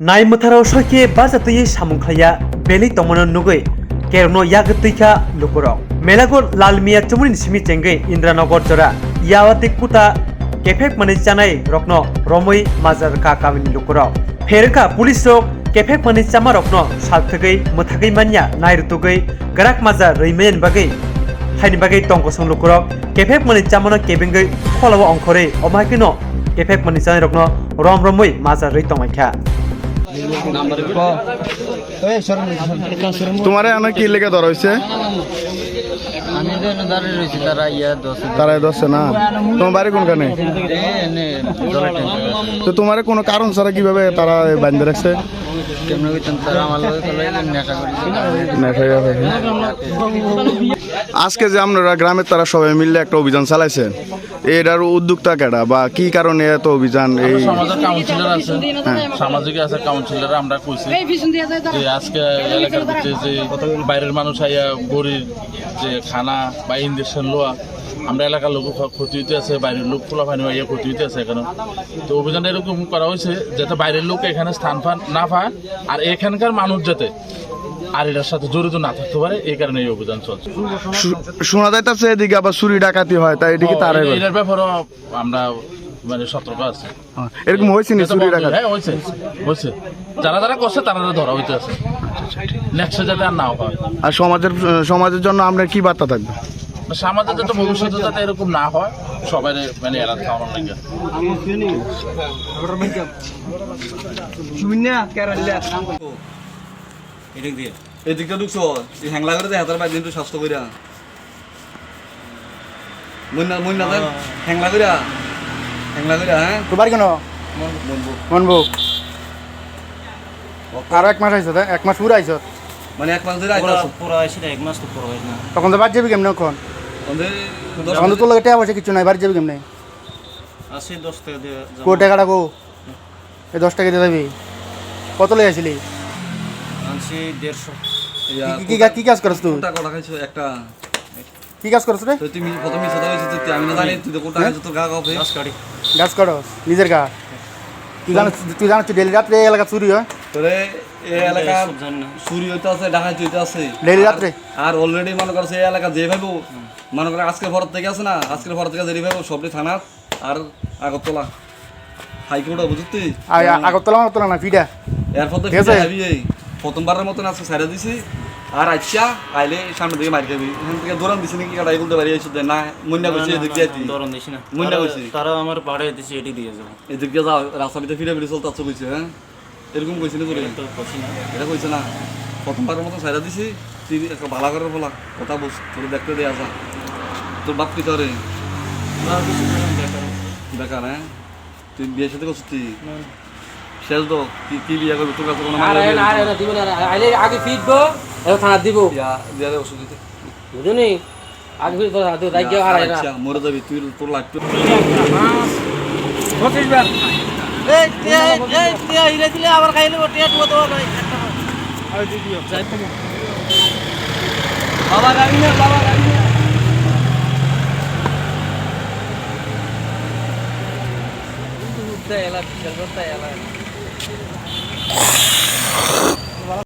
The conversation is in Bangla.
नायमथाराव सयके बाजातयै सामुंख्लाया बेलै तमनो नुगै केरनो यागतैखा लुकुराव मेलागुर लालमिया चमुनि सिमि चेंगै इंद्रानगर जरा यावते कुता केफेक मने जानाय रत्न रमै माजार का कामिनि लुकुराव फेरका पुलिस रक केफेक मने चामा रत्न सालथगै मथागै मानिया नायरुतुगै गराक माजार रैमेन बागै हाइनि बागै तंगसं लुकुराव केफेक मने चामानो केबेंगै खलाव अंखरै अमायकिनो केफेक मने जानाय रत्न रम रमै माजार रै तंगायखा তোমারে আনা কি লেগে ধরা হয়েছে? আমি তো দাঁড়িয়ে রয়েছি তারা দশে না তোমার বাড়ি কোনখানে? তো তোমার কোনো কারণ ছাড়া কিভাবে তারা বান্ধে রাখছে? আজকে যে আপনারা গ্রামের তারা সবাই মিলে একটা অভিযান চালাইছেন, এটার উদ্যোক্তা কেডা বা কি কারণে এত অভিযান? এই সমাজের কাউন্সিলর আছে, সামাজিক আছে কাউন্সিলর, আমরা কইছি যে আজকে এলাকার ভিতরে যে বাইরের মানুষ আইয়া গরিব যে খানা বা ইঞ্জেকশন লোয়া, আমরা এলাকার লোক ক্ষতি হইতে আছে, বাইরের লোক খোলা পানি আইয়া ক্ষতি হইতে আছে এখানে। তো অভিযান এরকম করা হয়েছে যাতে বাইরের লোক এখানে স্থান না পায় আর এখানকার মানুষ যাতে আর এটার সাথে জড়িত না থাকতে পারে, এই কারণে এই অভিযান চলছে। শোনা যাইতেছে এদিকে আবার চুরি ডাকাতি হয়, তাই এদিকে তারা এটার ব্যাপারেও আমরা মানে সতর্ক আছে। এরকম হয়েছে না চুরি ডাকাতি? হ্যাঁ হয়েছে হয়েছে, যারা যারা করছে তারা ধরা হইতে আছে, নেক্সট যাতে আর নাও হয়। আর সমাজের জন্য আমরা কি বার্তা থাকবে? সমাজে যাতে ভবিষ্যতে যাতে এরকম না হয়, সবাই মানে এলাকা খাওয়ানোর লাগে। এদিকটা ঢুকছো হ্যাংলা করে দেয় হাতার বাইরে স্বাস্থ্য কইরা মন না হ্যাংলা কইরা হ্যাঁ তোমার কেন মনবো আরো 1 মাস আইছো? 1 মাস পুরো আইছো? মানে 1 মাস ধরে আইতাছো? পুরো আইছি না, 1 মাস তো পুরো হইছে না। তখন তো বাড়ি যাবি কেমনে? এখন তো তোর লাগে টাকা পয়সা কিছু নাই, বাড়ি যাবি কেমনে? আছে 10 টাকা দিয়ে কো টাকাটা কো? এই 10 টাকা দিয়ে যাবি? কত লই আসিলি? আনছি 150। কি কাজ করছ তুই? টাকা খাইছো একটা কি কাজ করছ রে? তো তুমি প্রথমে সাদা হইছিস তুই, আমি না জানি তুই তো কোটা খাইছো তোর গা কাপে গাছ করস নিজের গা? তুই জানিস ডেলি রাত্রে এই এলাকা চুরি হয়? তোরে এই এলাকা চুরি হইতে আছে, ডাকাতি হইতে আছে ডেলি রাত্রে। আর অলরেডি মনে করছে এই এলাকা যে ভাইবো মনে করে আজকের পর থেকে আছে না, আজকের পর থেকে যে ভাইবো সবটি থানা আর আগরতলা হাইকোর্ট বুঝতি আগরতলা না ফিডা এরপর তো ভাবি এই প্রথমবারের মতন আজকে সাইডা দিছি আর আচ্ছা আইলে সামনে দিকে মারি খাবি, এখান থেকে দৌড়ান দিছি নাকি কাটাই বলতে পারি এসে না মুন্না কইছি এদিক দিয়ে দৌড়ান দিছি না, মুন্না কইছি তারা আমার পাড়ে দিছি এটি দিয়ে যাও, এদিক দিয়ে যাও রাস্তা ভিতরে ফিরে ফিরে চলতে কইছে। হ্যাঁ এরকম কইছি না তোরে? তো কইছি না, এটা কইছে না। প্রথমবারের মতন সাইডা দিছি তুই একটা ভালো করে বলা কথা বস, তোর দেখতে দিয়ে আসা। তোর বাপ কি করে? বেকার। হ্যাঁ তুই বিয়ের সাথে করছিস তুই? শেষ তো কি বিয়ে করবি? তোর কাছে কোনো আগে ফিটবো থানা দিব ওষুধ দিতে বুঝুনি আগে ফিট আচ্ছা মরে যাবি তুই, তোর লাইফ দিলে আবার খাইলে বাবা গাড়ি না, বাবা গাড়ি না। এলা